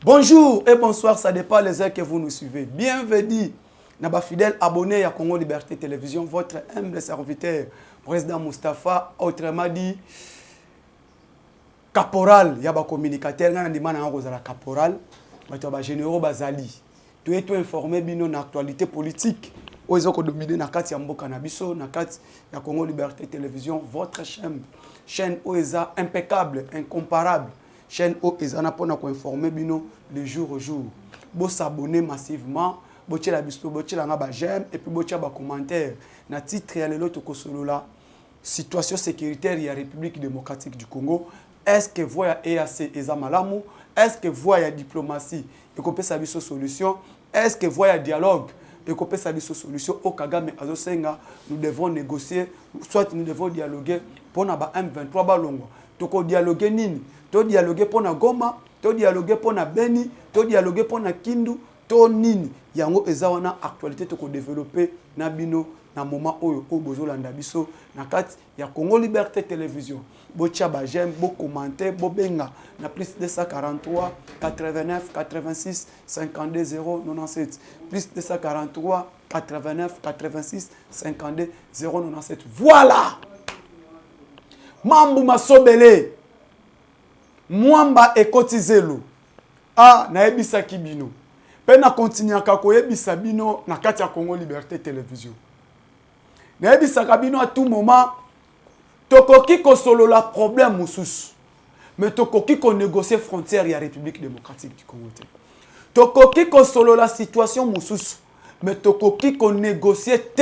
Bonjour et bonsoir, ça dépend les heures que vous nous suivez. Bienvenue, Naba fidèle abonné à Congo Liberté Télévision, votre humble serviteur, président Moustapha, autrement dit, caporal, yaba communicateur, n'a pas de caporal, mais généraux bazali. Tu es tout informé bino na actualité politique. Ozo ko dominer na kati ya mboka na biso, na kati ya Congo Liberté Télévision, votre chaîne Oeza impeccable, incomparable. Chaîne Oeza na pona ko informer bino de jour au jour. Bo s'abonner massivement, bo tchela biso, bo tchela nga ba j'aime et puis bo tchela ba commentaire. Na titre ya lelo to ko solo la situation sécuritaire ya République démocratique du Congo. Est-ce que voya EAC eza malamu? Est-ce que voya diplomatie et ko pesa biso solution? Est-ce que voya dialogue et qu'on peut savoir solution au Kagame Azosenga, nous devons négocier, soit nous devons dialoguer pour na ba M23 balongo. Toko dialoguer nini? To dialoguer pour na Goma, to dialoguer pour na Beni, to dialoguer pour na Kindu, to nini? Yango ezawana actualité toko développer na bino na moment oyo o bozolanda biso na kati ya Congo Liberté Télévision. Bo tia ba j'aime, bo commenter, bo benga na plus 243 89 86 52 097 plus 243 89 86 52 097. Voilà. Mambu masobele. Mwamba ekotizelo. Ah, na ebisa kibino. Pe na continuer ka koyebisa bino na kati ya Congo Liberté Télévision. Na ebisa kabino à tout moment. Tokoki ko solo la problème mususu. Mais tokoki ko négocier frontière ya République démocratique du Congo. Tokoki ko solo la situation mususu. Mais tokoki ko négocier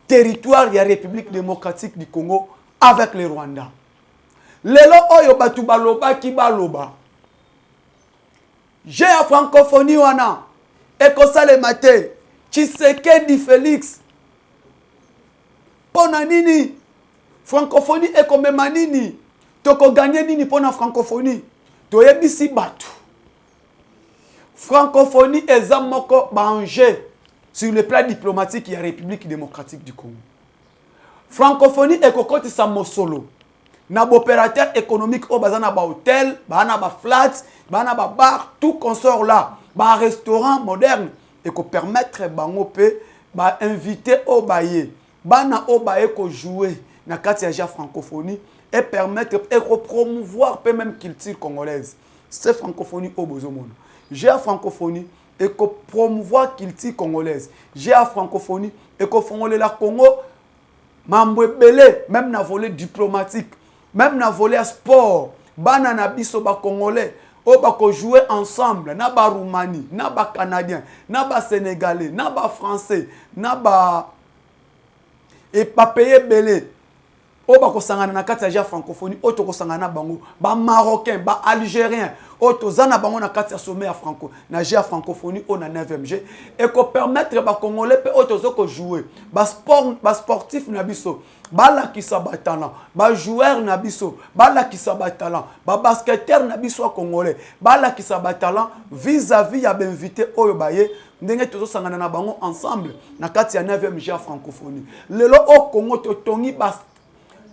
territoire ya République démocratique du Congo avec le Rwanda. Lelo oyo batu baloba ki baloba. J'ai la francophonie wana. Ekosa le matin. Tshisekedi Félix. Pona nini? Francophonie est comme manini. Toko gagner nini pour la francophonie. Toyebisi batu. Francophonie est moko danger sur le plan diplomatique de la République démocratique du Congo. Francophonie est kokoti sa mosolo. Na opérateur économique au bazana ba hôtel, bana ba flats, bana ba bar, tout consort là, ba restaurant moderne et ko permettre bango pe ba inviter au baye. Bana au baye ko jouer na kati ya francophonie et permettre et promouvoir peut même culture congolaise. C'est francophonie au bozomono. J'ai la francophonie et que promouvoir culture congolaise. J'ai la francophonie et que fongoler la Congo mambo belé même na volet diplomatique, même na volet sport. Bana na biso ba congolais o ba ko jouer ensemble na ba Roumanie, na ba Canadien, na ba Sénégalais, na ba Français, na ba et pas payer belé. O ba ko sangana na kati ya francophonie, o to ko sangana bango, ba marocain, ba algérien, o to zana bango na kati ya sommet ya franco, na ja francophonie o na 9e G et ko permettre ba congolais pe o to zo ko jouer, ba sportif na biso, ba la ki sa ba talent, ba joueur na biso, ba la ki sa ba talent, ba basketteur na biso congolais, ba la ki sa ba talent vis-à-vis ya ben invité oyo baye ndenge tozo sangana na bango ensemble na kati ya 9e G francophonie. Lelo o Congo to tongi bas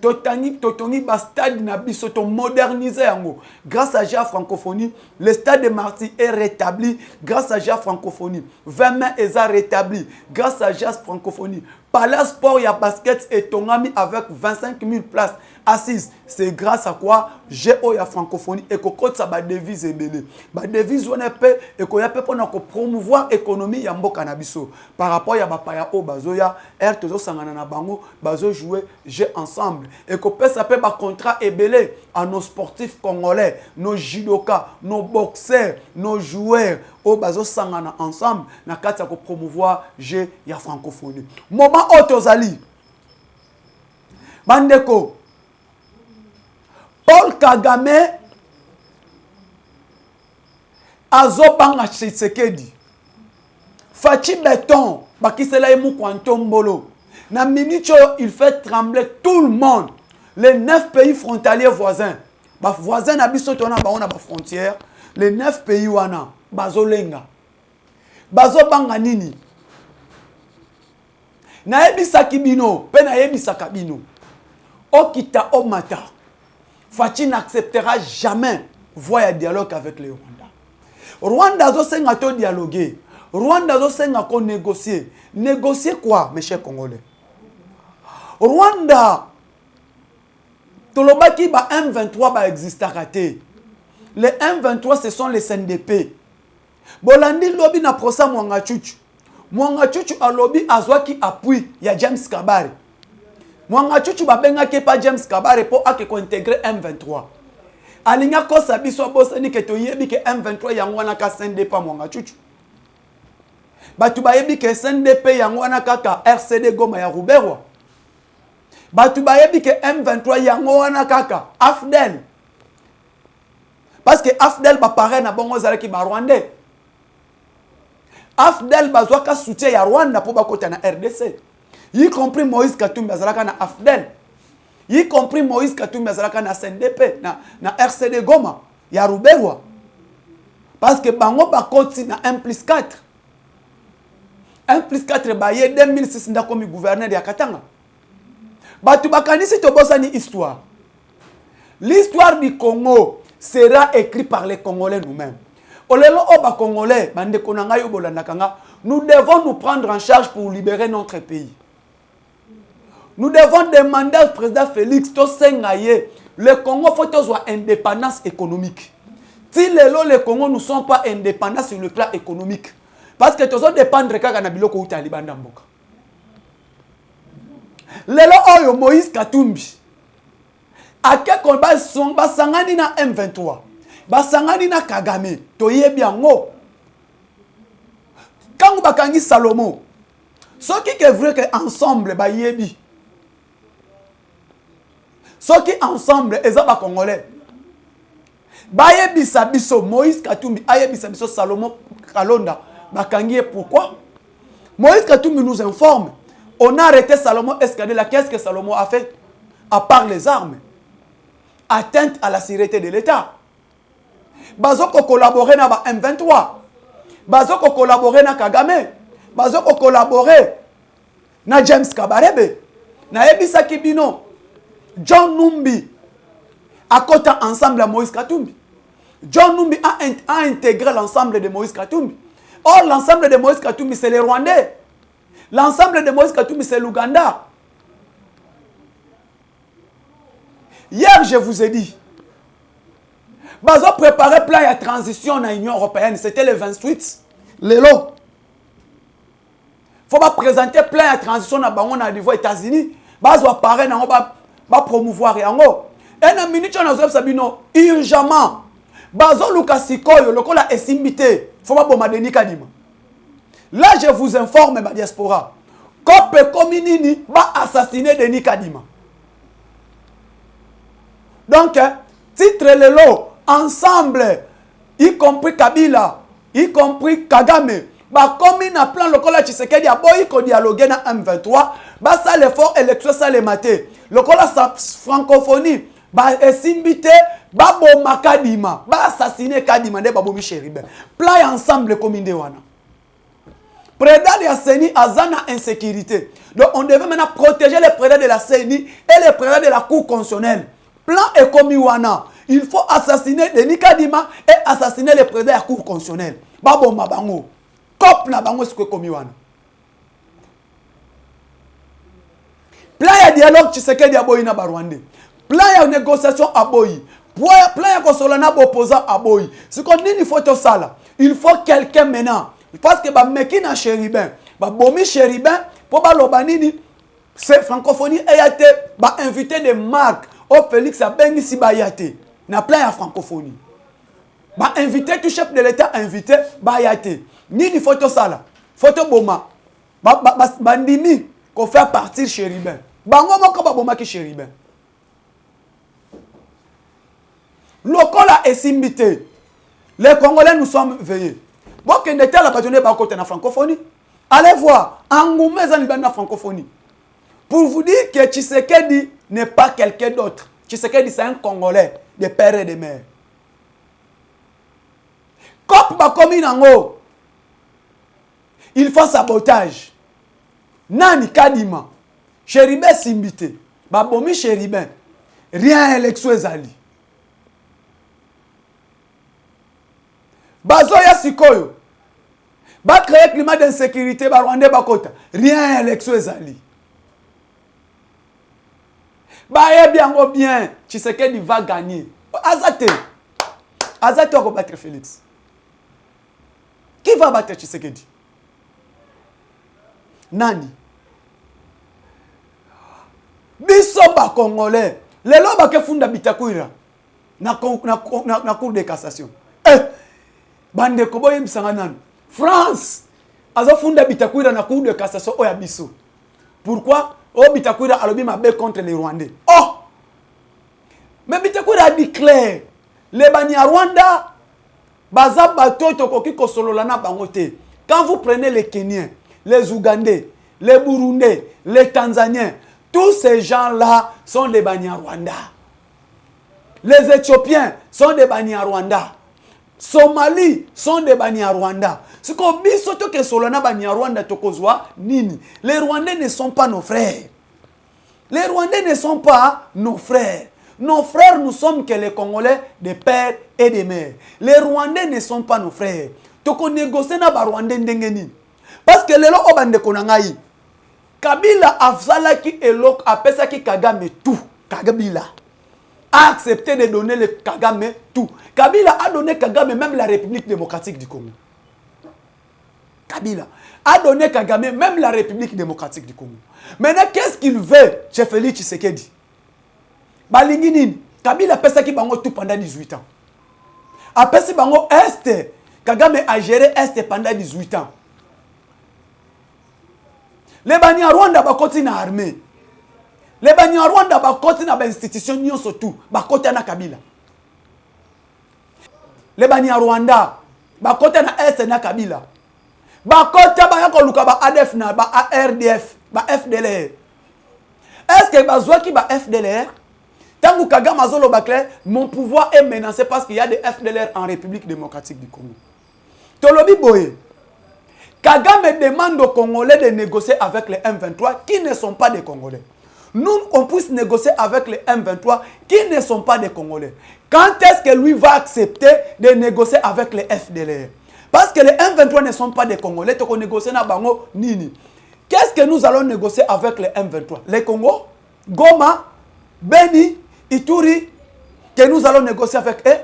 Totongi ba stade na biso to moderniser yango grâce à la francophonie. Le stade de Marty est rétabli grâce à la francophonie. 20 mains est rétabli grâce à la francophonie. Palais Sport ya basket et tongami avec 25 000 places assises. C'est grâce à quoi j'ai la francophonie et que ça ba devise ebele. Ba devise on peut et ko ya peut pour promouvoir l'économie ya mboka na biso. Par rapport ya ba paya o bazoya er tozo sangana na bango bazo jouer jeu ensemble et que peut ça peut ba contrat ebele à nos sportifs congolais, nos judokas, nos boxeurs, nos joueurs au bazo sangana ensemble na kati ya ko promouvoir jeu ya francophonie. Moment Otozali Bandeko Paul Kagame azobanga Tshisekedi Fachi Beton bakisela emu kwantombolo na minute il fait trembler tout le monde. Les 9 pays frontaliers voisins ba voisins na biso tona ba ona ba frontière, les 9 pays wana bazolenga bazobanga nini na ebisa kibino pe na ebisa kabino okita omata Fachi n'acceptera jamais voir un dialogue avec les Rwandais. Rwanda azosenga to dialoguer. Rwanda azosenga ko négocier. Négocier quoi, mes chers Congolais? Rwanda tolobaki ba M23 ba existaka te. Les M23 ce sont les CNDP. Bolandi lobi na prosa Mwanga Chuchu. Mwanga Chuchu alobi azwaki appui ya James Kabare. Mwanga Chuchu babengaki pa James Kabare po ake ko intégrer M23. Alinga kosa biso bosani ke toyebi ke M23 yango wana ka CNDP Mwanga Chuchu. Batu bayebi ke CNDP yango wana kaka RCD Goma ya Ruberwa. Batu bayebi ke M23 yango wana kaka AFDEL. Parce que AFDEL ba paré na bongo zalaki ba Rwandais. AFDEL bazwaka soutien ya Rwanda pour bakota na RDC. Y compris Moïse Katumbi azalaka na AFDEL. Y compris Moïse Katumbi azalaka na CNDP na RCD Goma ya Ruberwa. Parce que bango bakoti na 1+4. 1+4 baye 2006 nda komi gouverneur ya Katanga. Batu bakanisi tobosa ni histoire. L'histoire du Congo sera écrite par les Congolais nous-mêmes. Olelo oba Congolais, bande konanga yo bolandakanga, nous devons nous prendre en charge pour libérer notre pays. Nous devons demander au président Félix Tosengaye, le Congo faut avoir indépendance économique. Si les Congo ne sont pas indépendants sur le plan économique, parce que tous dépendre kaka na biloko uta libanda mboka. Lelo oyo Moïse Katumbi ake kon ba sangani na M23 ba sangani na Kagame toyebi yango kangu bakangi Salomo soki ke vrai que ensemble ba yebi soki ensemble eza ba Congolais ba yebi sabiso Moïse Katumbi ayebi sabiso Salomo Kalonda bakangi. Pourquoi? Moïse Katumbi nous informe. On a arrêté Salomon Escadela. Qu'est-ce que Salomon a fait? À part les armes. Atteinte à la sécurité de l'État. Bazoko collaborer na ba M23. Bazoko collaborer na Kagame. Bazoko collaborer na James Kabarebe. Na Ebisa Kibino. John Numbi. À côté ensemble à Moïse Katumbi. John Numbi a intégré l'ensemble de Moïse Katumbi. Or, l'ensemble de Moïse Katumbi, c'est les Rwandais. L'ensemble de Moïse Katumbi, c'est l'Ouganda. Hier, je vous ai dit, Bazo préparait plan de transition dans l'Union européenne. C'était le 28. Lélo. Il faut pas présenter plan de transition dans les États-Unis. Bazo apparaît dans va promouvoir. Et une minute, on a Sabino, urgemment. Bazo Lukasikoyo, le col a estimité. Faut pas bombarder Kadima. Là, je vous informe, ma diaspora. Kope Kominini va assassiner Denis Kadima. Donc, titre le lot, ensemble, y compris Kabila, y compris Kagame, bah comme il a plan le col Tshisekedi a boy ko dialoguer na M23, bah ça l'effort électoral ça les maté. Le col sa francophonie, bah esimbité, bah bomba Kadima, bah assassiner Kadima de babomi Chéribe. Plan ensemble comme wana. Prédat de la CENI a zana insécurité. Donc on devait maintenant protéger les prédats de la CENI et les prédats de la Cour constitutionnelle. Plan est comme wana. Il faut assassiner Denis Kadima et assassiner les prédats de la Cour constitutionnelle. Babo mabango. Cop na bango ce que comme wana. Plan ya dialogue Tshisekedi aboyi na Barwande. Plan ya négociation aboyi. Plan ya konsolana opposant aboyi. Ce qu'on dit il faut tout ça là. Il faut quelqu'un maintenant. Parce que ba mekina Chéribin, ba bomi Chéribin pour ba lobanini c'est francophonie ayate ba invité de marque au Félix a bengi si ba yate na plan ya francophonie. Ba invité tout chef de l'État invité ba yate. Nini photo ça là. Photo boma. Ba ndimi ko faire partir Chéribin. Bango moko ba boma ki Chéribin. Lokola esimbité. Les Congolais nous sommes veillés. Bon, quand on était à la bâtonne, on a francophonie. Allez voir, Angoumé Zanibana la francophonie. Pour vous dire que Tshisekedi n'est pas quelqu'un d'autre. Tshisekedi, c'est un Congolais, de père et de mère. Kop Bakomi Nango, il faut sabotage. Nani Kadima, Chéribé Simbité, Babomi Chéribé, rien élection ezali. bazoya sikoyo ba créer climat d'insécurité ba Rwandais bakota rien élection ezali ba yebiango bien Tshisekedi va gagner azate va battre Félix. Qui va battre Tshisekedi? Nani? Biso ba Congolais. Lelo ba ke funda Bitakwira. Na cour de cassation. Bande ko boye bisanga nani? France. Azo funda Bitakwira na cour de cassation oya biso. Pourquoi? Oh Bitakwira alobi mabe contre les Rwandais. Oh! Mais Bitakwira a dit clair. Les Banyarwanda baza bato tokoki kosolola na bango te. Quand vous prenez les Kenyans, les Ougandais, les Burundais, les Tanzaniens, tous ces gens-là sont des Banyarwanda. Les Éthiopiens sont des Banyarwanda. Somalie sont des Banyarwanda. Ce qu'on dit surtout que solana Banyarwanda tokozwa nini. Les Rwandais ne sont pas nos frères. Les Rwandais ne sont pas nos frères. Nos frères, nous sommes que les Congolais des pères et des mères. Les Rwandais ne sont pas nos frères. Toko négocier na ba Rwandais ndengeni. Parce que lelo obande konangai. Kabila afzalaki elok apesaki Kagame tout. Kabila a accepté de donner le Kagame tout. Kabila a donné Kagame même la République démocratique du Congo. Kabila a donné Kagame même la République démocratique du Congo. Maintenant, qu'est-ce qu'il veut, Chef Félix Tshisekedi? Balingini, Kabila pesa ki bango tout pendant 18 ans. Apesi bango Est, Kagame a géré Est pendant 18 ans. Les Banyarwanda bakoti na armée. Les Banyarwanda bakoti na ba institution nyonso tout, bakoti na Kabila. Les Banyarwanda bakoti na Est na Kabila. Bakoti ba yako luka ba ADF na ba RDF, ba FDLR. Est-ce que bazwaki ba FDLR? Tangu Kagame azolo bakle, mon pouvoir est menacé parce qu'il y a des FDLR en République démocratique du Congo. Tolobi Boye. Kagame demande aux Congolais de négocier avec les M23 qui ne sont pas des Congolais. Nous, on puisse négocier avec les M23 qui ne sont pas des Congolais. Quand est-ce que lui va accepter de négocier avec les FDLR? Parce que les M23 ne sont pas des Congolais, donc on négocie na bango nini. Qu'est-ce que nous allons négocier avec les M23? Les Congos, Goma, Beni, Ituri, que nous allons négocier avec eux.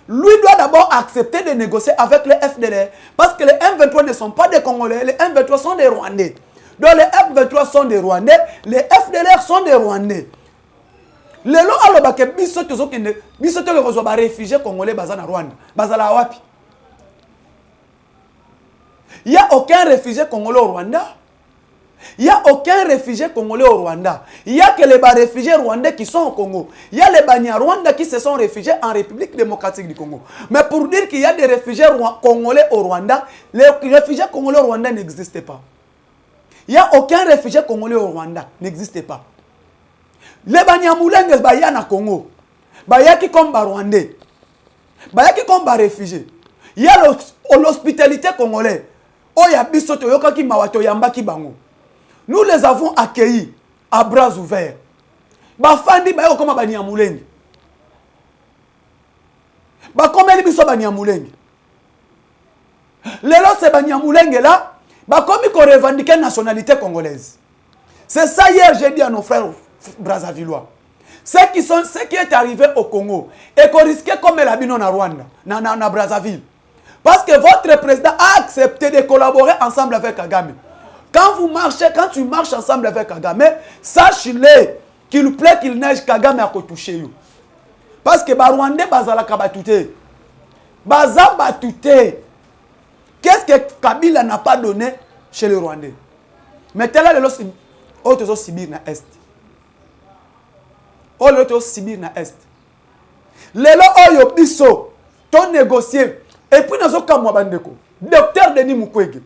Lui doit d'abord accepter de négocier avec les FDLR. Parce que les M23 ne sont pas des Congolais, les M23 sont des Rwandais. Donc les M23 sont des Rwandais, les FDLR sont des Rwandais. Les lois alors que bisoto que ba réfugiés congolais bazana Rwanda, bazala wapi? Il n'y a aucun réfugié congolais au Rwanda. Il n'y a aucun réfugié congolais au Rwanda. Il n'y a que les réfugiés rwandais qui sont au Congo. Il y a les Banyarwanda qui se sont réfugiés en République démocratique du Congo. Mais pour dire qu'il y a des réfugiés congolais au Rwanda, les réfugiés congolais au Rwanda n'existaient pas. Il n'y a aucun réfugié congolais au Rwanda. N'existait pas. Les Banyamulenge, il y a au Congo. Il y a qui comme Rwandais. Il y a qui comme réfugiés. Il y a l'hospitalité congolaise. Oh, il y a bisoto yoka ki mawato yamba ki bango. Nous les avons accueillis à bras ouverts. Bafandi ba yo koma Banyamulenge. Ba komeli biso Banyamulenge. Lelo c'est Banyamulenge là, ba komi ko revendiquer nationalité congolaise. C'est ça hier j'ai dit à nos frères Brazzavillois. Ce qui est arrivé au Congo et qu'on risquait comme la bino na Rwanda, na Brazzaville. Parce que votre président a accepté de collaborer ensemble avec Kagame. Quand tu marches ensemble avec Kagame, sache-le qu'il plaît qu'il neige Kagame à toucher. Parce que les Rwandais bazala kabatute. Baza batute. Qu'est-ce que Kabila n'a pas donné chez les Rwandais? Mettez là les autres Sibir na Est. Les autres Sibir na Est. Les oyo biso ton négocier. Et puis nous avons bandeko. Docteur Denis Mukwege.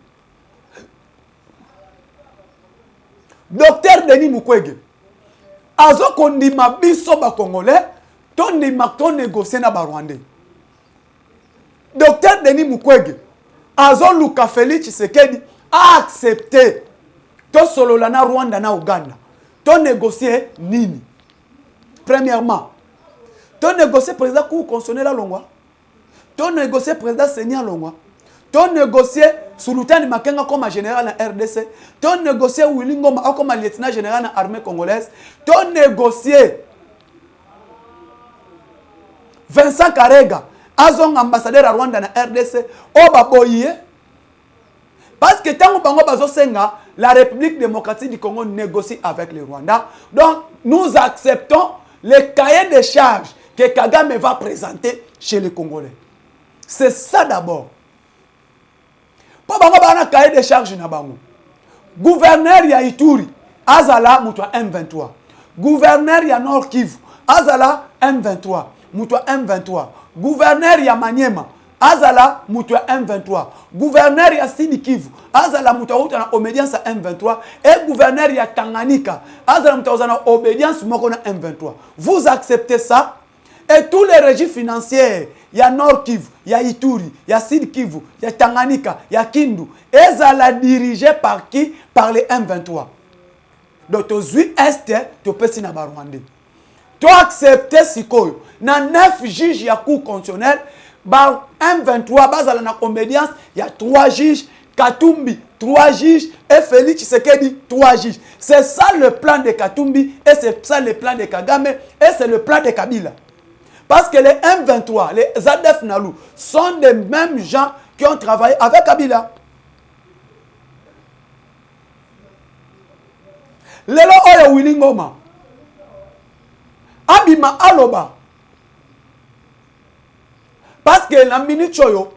Docteur Denis Mukwege. Azo kondima biso ba Congolais, ton négocier na ba Rwandais. Docteur Denis Mukwege. Azo Luka Félix Tshisekedi a accepté to solola na Rwanda na Uganda. Ton négocier nini? Premièrement, ton négocier président cour constitutionnel la longwa. Tu négocié président Seigneur Longwa. Tu négocié Sultan Makenga comme général en RDC. Tu négocié Willy Ngoma comme lieutenant général dans l'armée congolaise. Tu négocié Vincent Karega, Azong ambassadeur à Rwanda dans RDC. Obaboye. Parce que tant que Bango Senga, la République démocratique du Congo négocie avec le Rwanda. Donc, nous acceptons les cahiers de charges que Kagame va présenter chez les Congolais. C'est ça d'abord. Pour Bango Bana cahier de charges na Bango. Gouverneur ya Ituri, Azala Moutwa M23. Gouverneur ya Nord Kivu, Azala M23. Moutwa M23. Gouverneur ya Maniema, Azala Moutwa M23. Gouverneur ya Sidi Kivu, Azala Moutwa na obédience à M23. Et gouverneur ya Tanganyika, Azala Moutwa na obédience à M23. Vous acceptez ça? Et tous les régimes financiers, il y a Nord Kivu, il y a Ituri, il y a Sud Kivu, il y a Tanganyika, il y a Kindu. Et ça l'a dirigé par qui? Par les M23. Donc, tu as Est, tu peux s'y Rwandais. Tu as accepté Sikoyo. Dans 9 juges, il y a cours constitutionnel. Par M23, base à la obédience, il y a 3 juges. Katumbi, 3 juges. Et Félix Tshisekedi, 3 juges. C'est ça le plan de Katumbi. Et c'est ça le plan de Kagame. Et c'est le plan de Kabila. Parce que les M23, les Zadef Nalou, sont des mêmes gens qui ont travaillé avec Kabila. Lelo Oya Willy Ngoma. Abima Aloba. Parce que la minute Choyo,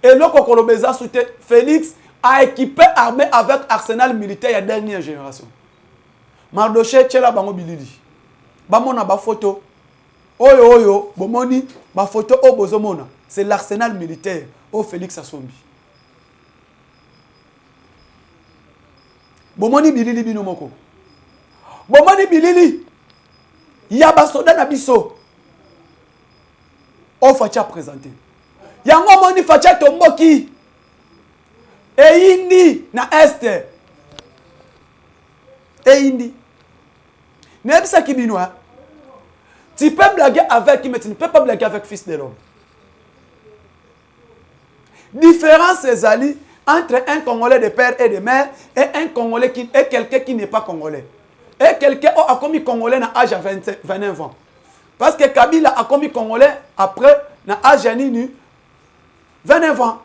et le Kokolobeza soutient, Félix a équipé armée avec arsenal militaire de dernière génération. Mardoché Tchela Bango Bilili. Bamona ba photo. Oyo oyo, bomoni, ma photo au bozomona. C'est l'arsenal militaire au Félix Assombi. Bomoni Bilili Binomoko. Bomoni Bilili. Yaba soda na biso. O facha présenté. Yango moni facha tomboki. E indi na este. E indi. Nebisa kibinoa. Tu peux blaguer avec qui, mais tu ne peux pas blaguer avec fils de l'homme. Différence, c'est Ali, entre un Congolais de père et de mère et un Congolais qui est quelqu'un qui n'est pas Congolais. Et quelqu'un a commis Congolais à l'âge de 29 ans. Parce que Kabila a commis Congolais après l'âge de 29 ans.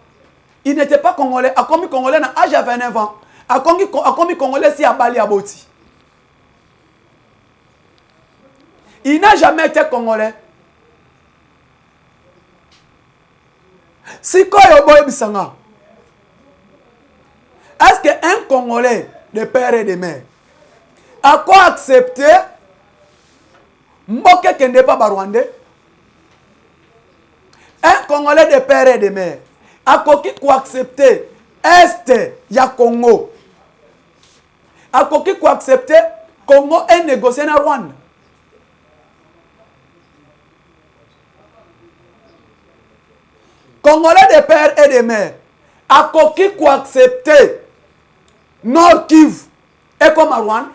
Il n'était pas Congolais, a commis Congolais à l'âge de 29 ans. A commis Congolais si à Bali à Boti. Il n'a jamais été Congolais. Si Bisanga, est-ce qu'un Congolais de père et de mère a quoi accepter Mboke Kende pas Rwandais? Un Congolais de père et de mère a quoi accepter Est ya Congo? A quoi accepter Congo est négocié na Rwanda? Congolais de père et de mère, a coquille quoi accepter Nord Kivu et comme à Rwanda.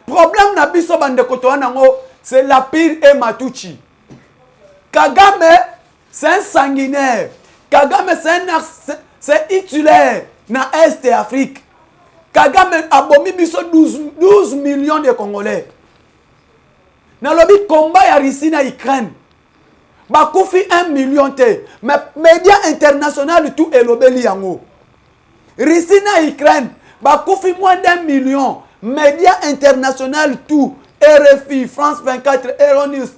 Problème na biso bande kotoanango, c'est la pire et Matuchi. Kagame, c'est un sanguinaire. Kagame, c'est titulaire na Est et Afrique. Kagame a bomi biso 12 millions de Congolais. Na lobi combat ya Russie na Ukraine. Bakoufi 1 million te. Mais médias internationaux tout est l'obéli yango. Russie na Ukraine. Bakoufi moins d'1 million. Médias internationaux tout. RFI, France 24, Euronews,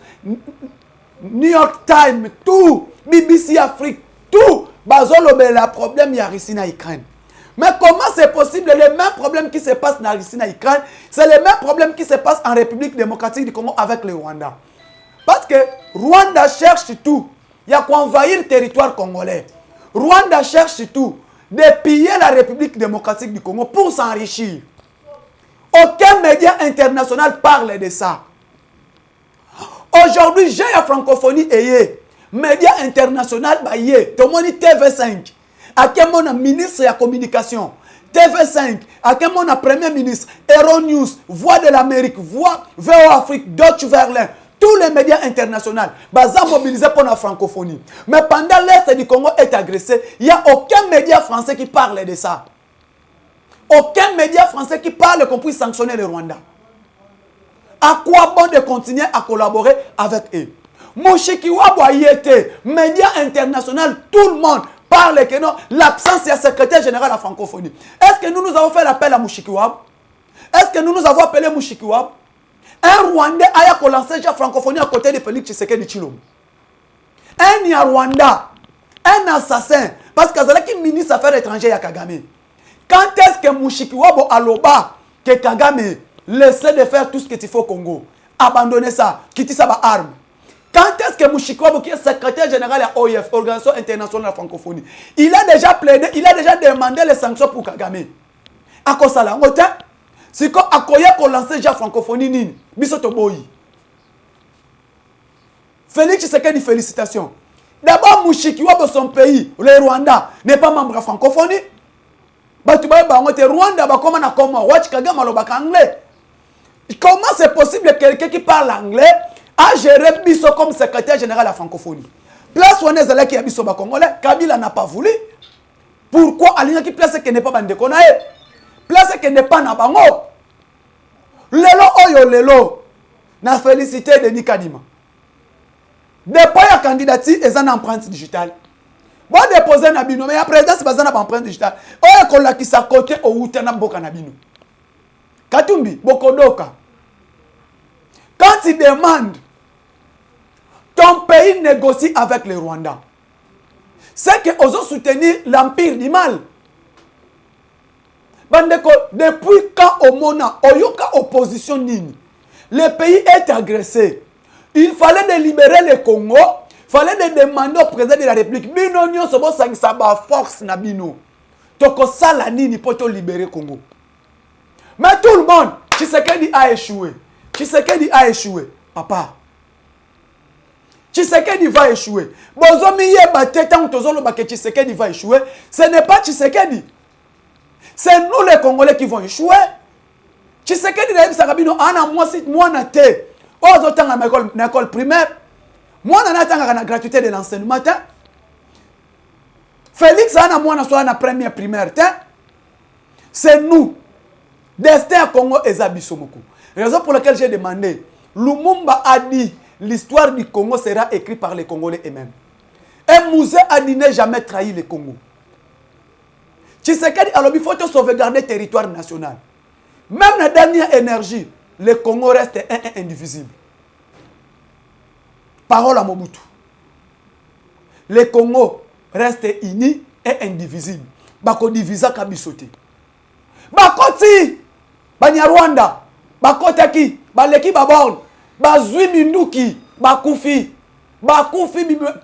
New York Times, tout. BBC Afrique, tout. Bazolobé la problème ya Russie na Ukraine. Mais comment c'est possible? Les mêmes problèmes qui se passent dans Russie na Ukraine, c'est les mêmes problèmes qui se passent en République démocratique du Congo avec le Rwanda. Parce que Rwanda cherche tout. Il y a quoi envahir le territoire congolais. Rwanda cherche tout. De piller la République démocratique du Congo pour s'enrichir. Aucun média international parle de ça. Aujourd'hui, j'ai la francophonie et média international, tout le monde TV5. À quel moment ministre de la communication? TV5, à quel moment premier ministre? Euronews, Voix de l'Amérique, Voix VO Afrique, Deutsche Welle. tous les médias internationaux sont mobilisés pour la francophonie. Mais pendant l'Est du Congo est agressé, il n'y a aucun média français qui parle de ça. Aucun média français qui parle qu'on puisse sanctionner le Rwanda. À quoi bon de continuer à collaborer avec eux? Mushikiwabo a été média international, tout le monde parle que non, l'absence du secrétaire général de la francophonie. Est-ce que nous avons fait l'appel à Mushikiwabo? Est-ce que nous avons appelé Mushikiwabo? Un Rwandais a lancé la francophonie à côté de Félix Tshisekedi Tshilombo. Un Rwanda, un assassin, parce que c'est le ministre des Affaires étrangères à Kagame. Quand est-ce que Mushikiwabo a l'oba que Kagame laissait de faire tout ce qu'il faut au Congo? Abandonner ça, quitter sa arme. Quand est-ce que Mushikiwabo, qui est secrétaire général à l'OIF, Organisation internationale de la francophonie, il a déjà plaidé, il a déjà demandé les sanctions pour Kagame? À quoi ça là? Si on a lancé la francophonie, nini, bisoto boyi. Félix Tshisekedi, félicitations. D'abord, Mushikiwabo, son pays, le Rwanda, n'est pas membre de la francophonie. Rwanda, comment c'est possible que quelqu'un qui parle anglais a géré Bisso comme secrétaire général de la francophonie? Place où on est qui a Bisso Congolais, Kabila n'a pas voulu. Pourquoi Alina qui place qui n'est pas Bandekonae? Place qui n'est pas Nabango. Lelo oyo lelo. Na félicité de Nikadima. Depuis la candidature, ils ont une empreinte digitale. Bon déposer na bino, mais la présidence basée na empreinte digitale. Oyo kola qui sa côté au utana boka na bino. Katumbi, Bokodoka. Quand il demande, ton pays négocie avec le Rwanda. C'est que osons soutenir l'empire du mal. Depuis quand au Mona, Oyoka opposition nini, le pays est agressé. Il fallait de libérer le Congo. Il fallait de demander au président de la République. Bino nyo sobo sangisa ba force na bino. Toko sala nini pour te libérer Congo. Mais tout le monde, Tshisekedi a échoué. Tshisekedi a échoué. Papa. Tshisekedi va échouer. Bozomi yeba tetan tozolo ba que Tshisekedi va échouer. Ce n'est pas Tshisekedi. C'est nous les Congolais qui vont échouer. Tshisekedi na yebisa kabino ana moi na te. Ozo tanga na école primaire. Moi na tanga na gratuité de l'enseignement. Félix ana moi na soit na première primaire. C'est nous. Destin à Congo et Zabisomoko. Raison pour laquelle j'ai demandé. Lumumba a dit l'histoire du Congo sera écrite par les Congolais eux-mêmes. Et Mouzé a dit ne jamais trahi le Congo. Tshisekedi alors il faut sauvegarder le territoire national. Même la dernière énergie, le Congo reste indivisible. Parole à Mobutu. Le Congo reste uni et indivisible. Bako divisa kabisote. Bakoti Banyarwanda, Bakotaki, Baleki Babon, Bazui Minduki, Bakufi,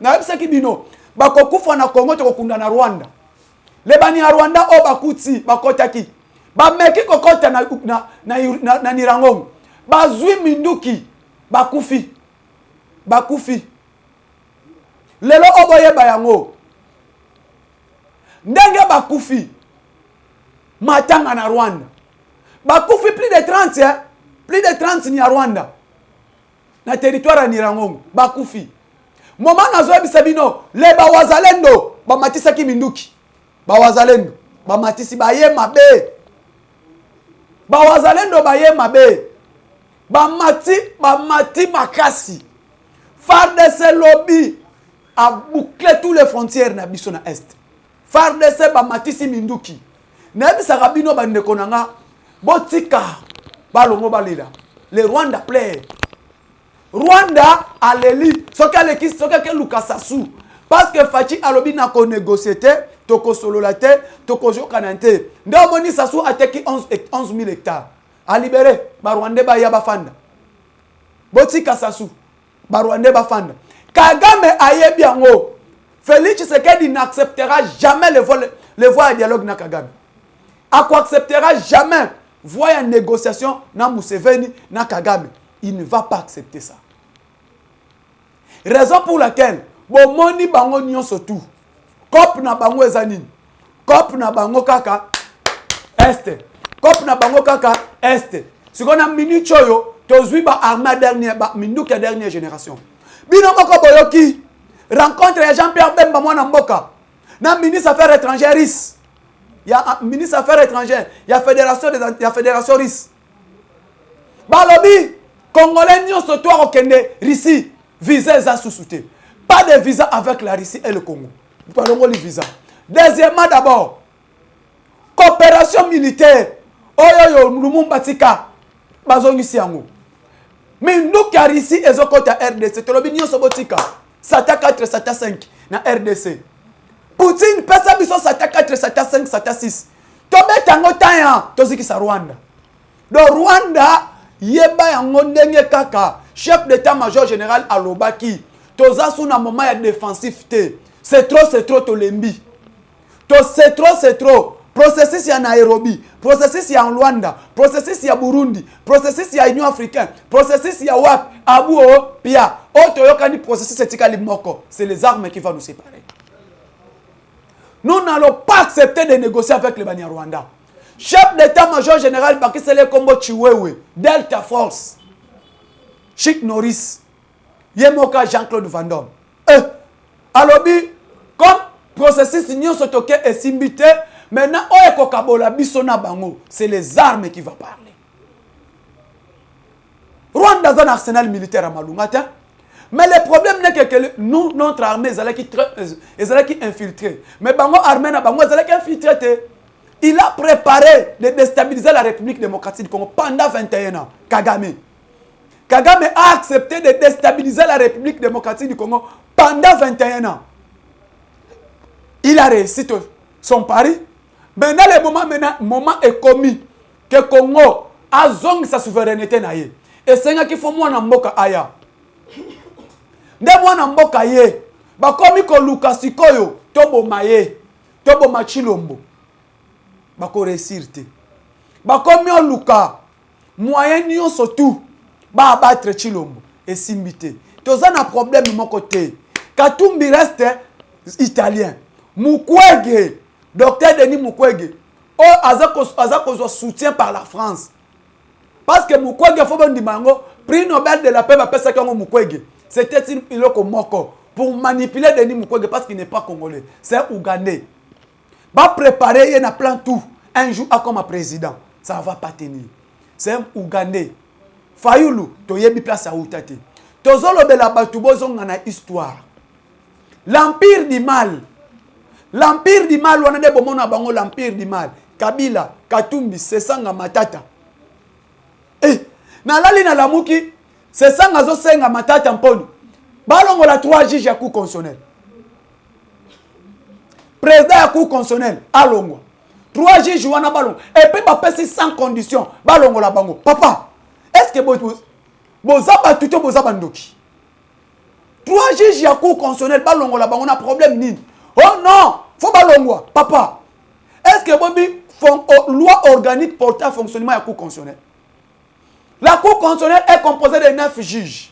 na ebisaki bino, Bakokufa na Congo tokunda na Rwanda. Le Banyarwanda o Bakuti, Bakotaki, Bameki kokota na Nirangong, Bazui Minduki, Bakufi, Lelo oboye bayango. Ndenge Bakufi, Matanga na Rwanda. Bakufi plus de 30, hein? Plus de 30 ni à Rwanda. Na territoire à Nirangongo. Bakufi. Moment nazo bisabino, le bawazalendo, bamatisa ki minduki. Bawazalendo, bamatisi baye mabe. Bawazalendo baye mabe. Bamati makasi. FARDC lobby a bouclé toutes les frontières na biso na est. FARDC bamatisi minduki. Nebi sarabino bandeko nanga botika balongo balela. Le Rwanda plaît. Rwanda aleli soka leki soka ke Lukasasu parce que Fachi alobi na ko négocier toko solola te toko jokanante. Ndo moni Sasu ateki 11 000 hectares. A libérer ba Rwanda ba ya bafanda. Botika Sasu ba Rwanda bafanda. Kagame ayebi yango. Félix Tshisekedi n'acceptera jamais le voie de dialogue na Kagame. Ako acceptera jamais voie en négociation na Museveni na Kagame. Il ne va pas accepter ça. Raison pour laquelle bomoni bango nyonso tout. Kop na bango ezanini. Kop na bango kaka este. Kop na bango kaka este. Sikona minute choyo tozwi ba armée dernière ba minduka dernière génération bino moko boyoki rencontre ya Jean-Pierre Bemba mwana mboka na ministre affaires étrangères RIS ya ministre affaires étrangères ya fédération RIS balobi congolais nyonso to okende Russie visa za sous-souté pas de visa avec la Russie et le Congo parlons les visa deuxièmement d'abord coopération militaire oyo Lumumba tika bazongisi yango minduka Russie ezokota RDC tolobi nyonso botika SATA 4 SATA 5 na RDC Poutine pesa biso SATA 4 SATA 5 SATA 6 tobeta ngo tanya tozikisa Rwanda do Rwanda yeba yango ndenge kaka chef d'état-major général alobaki toza suna moment ya défensif te c'est trop tolembi to c'est trop processus ya Nairobi, processus ya Rwanda, processus ya Burundi, processus ya Union africaine, processus ya WAP, Abu Pia, Otoyokani processus etikali moko, c'est les armes qui vont nous séparer. Nous n'allons pas accepter de négocier avec les Banyarwanda. Chef d'état-major général Bakisele Kombo Chiwewe, Delta Force, Chick Norris, Yemoka Jean-Claude Van Damme. Alobi, comme processus Union Sotoke et Simbité, maintenant, c'est les armes qui vont parler. Rwanda a un arsenal militaire à Malungata. Mais le problème n'est que nous, notre armée, est qui infiltrée. Mais Bango armée, est infiltrée. Il a préparé de déstabiliser la République démocratique du Congo pendant 21 ans. Kagame. Kagame a accepté de déstabiliser la République démocratique du Congo pendant 21 ans. Il a réussi son pari. Maintenant, le moment est commis que Congo a zong sa souveraineté naie. Et c'est ce qu'il faut moi na mboka aya. Nde moi na mboka ye. Ba komi ko Lucas Koyo, tobo maye, tobo machilombo. Ba ko réussir te. Ba komi o Luka, moyen nyo surtout ba abattre Chilombo et Simbité. Toza na problème mon côté. Katumbi reste italien. Mukwege Docteur Denis Mukwege, Azako soutien par la France. Parce que Mukwege, faut bon dimango, prix Nobel de la paix, va passer comme Mukwege. C'était une iloko moko pour manipuler Denis Mukwege parce qu'il n'est pas congolais. C'est Ougandais. Va préparer, il y a plein tout. Un jour, comme président, ça ne va pas tenir. C'est un Ougandais. Fayulu, tu y place à Outate. Tozolo de la Batoubozo, on a une histoire. L'empire du mal. L'empire du mal, on a des bonbons bango l'empire du mal. Kabila, Katumbi, Sesanga Matata. Na lali na lamuki, Sesanga zo senga Matata mponi. Balongo la 3 juges ya cour constitutionnel. Président ya cour constitutionnel, alongo. 3 juges wana balongo. Et puis ba pesi sans condition, balongo la bango. Papa, est-ce que bozaba tuto bozaba ndoki? 3 juges ya cour constitutionnel, balongo la bango na problème nini? Oh non, faut balongwa, papa. Est-ce que Bobby loi organique portant fonctionnement à la Cour constitutionnelle? La Cour constitutionnelle est composée de 9 juges.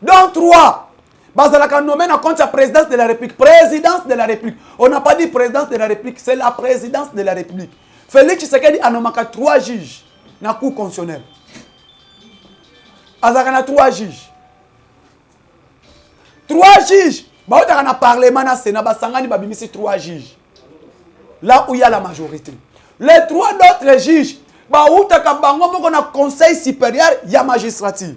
Donc 3. Bazalaka nommé na compte la présidence de la République. Présidence de la République. On n'a pas dit présidence de la République, c'est la présidence de la République. Félix Tshisekedi a nommé 3 juges dans la Cour constitutionnelle. Azakana 3 juges. 3 juges. Bah, on a parlé maintenant, Sénat, Basangani, Babimisi, 3 juges. Là où il y a la majorité. Les 3 autres juges, bah, où on a conseil supérieur, il y a magistrature.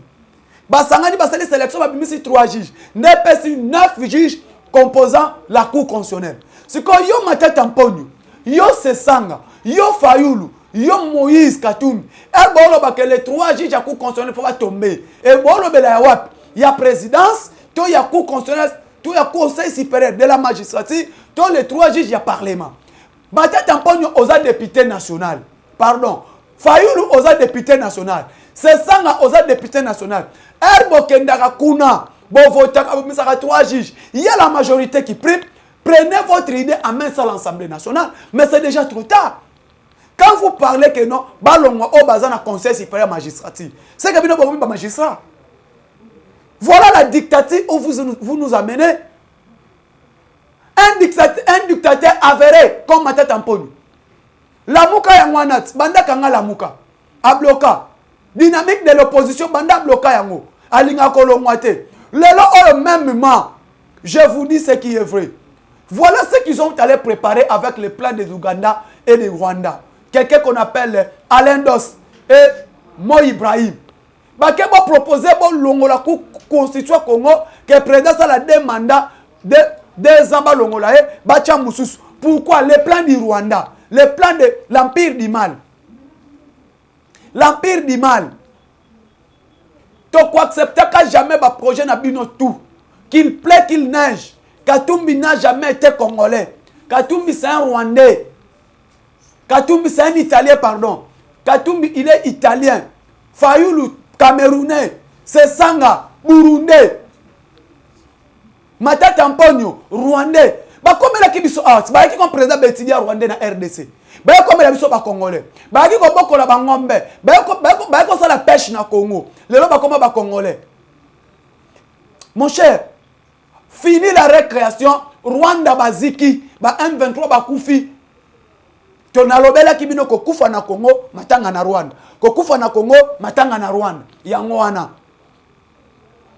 Basangani, Basali, sélection, Babimisi, 3 juges. N'est pas 9 juges composant la Cour constitutionnelle. C'est que yo Matata Tamponyo, yo Sesanga, yo Fayulu, yo Moïse Katumbi. Et bon, que les 3 juges de la Cour constitutionnelle faut tomber. Et bon, il y a présidence, il y a Cour constitutionnelle. Tout le conseil supérieur de la magistrature, tous les 3 juges, il y a parlement. Matata Tamponyo aux députés national. Pardon. Fayulu aux députés national. Sesanga aux députés national. Erbo Kendaka Kuna. Bon, voter 3 juges. Il y a la majorité qui prime. Prenez votre idée en main sur l'Assemblée nationale. Mais c'est déjà trop tard. Quand vous parlez que non, Balongo au bazan conseil supérieur magistrature. C'est que vous n'avez pas magistrat. Voilà la dictature où vous nous amenez. Un dictateur avéré comme Matata Tamponyo. La mouka ya mwanat, banda kanga la mouka. Abloka. dynamique de l'opposition banda bloqué yango alinga kolongwate lelo au même moment je vous dis ce qui est vrai. Voilà ce qu'ils ont allé préparer avec les plans des Ouganda et des Rwanda. Quelqu'un qu'on appelle Alain Dos et Mo Ibrahim. Baké va proposer bon longola ku constitution Congo que président ça la deux mandats deux ans ba longola ba tia mususu. Pourquoi les plans du Rwanda, les plans de l'empire du mal. L'empire du mal. Tu quoi accepter qu'à jamais ba projet na bino tout. Qu'il plaît qu'il neige. Katumbi n'a jamais été congolais. Katumbi c'est un Rwandais. Katumbi c'est un Italien, pardon. Katumbi il est italien. Fayoulou camerounais. C'est Sanga burundais. Matata Amponio rwandais. Ba comme la kibiso out. Ba qui comme président Betidia rwandais na RDC. Ba comme la biso ba congolais. Ba qui comme bokola ba ngombe. Ba comme ça la pêche na Congo. Le lo ba comme ba congolais. Mon cher, fini la récréation, Rwanda baziki, ba M23 ba kufi. Tonalobela kibino ko kufa na Congo, matanga na Rwanda. Ko kufa na Congo, matanga na Rwanda. Yango wana.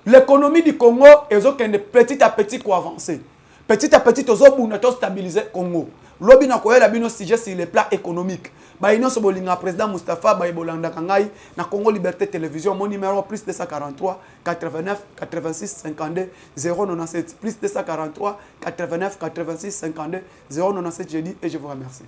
L'économie du Congo est petit à petit pour avancer. Petit à petit, on a stabilisé le Congo. Lobi na koyela bino sujet sur le plan économique. Ba ino so bolinga président Mustafa ba bolanda kangai na Congo Liberté Télévision mon numéro plus 243 89 86 52 097 plus 243 89 86 52 097 je dis et je vous remercie.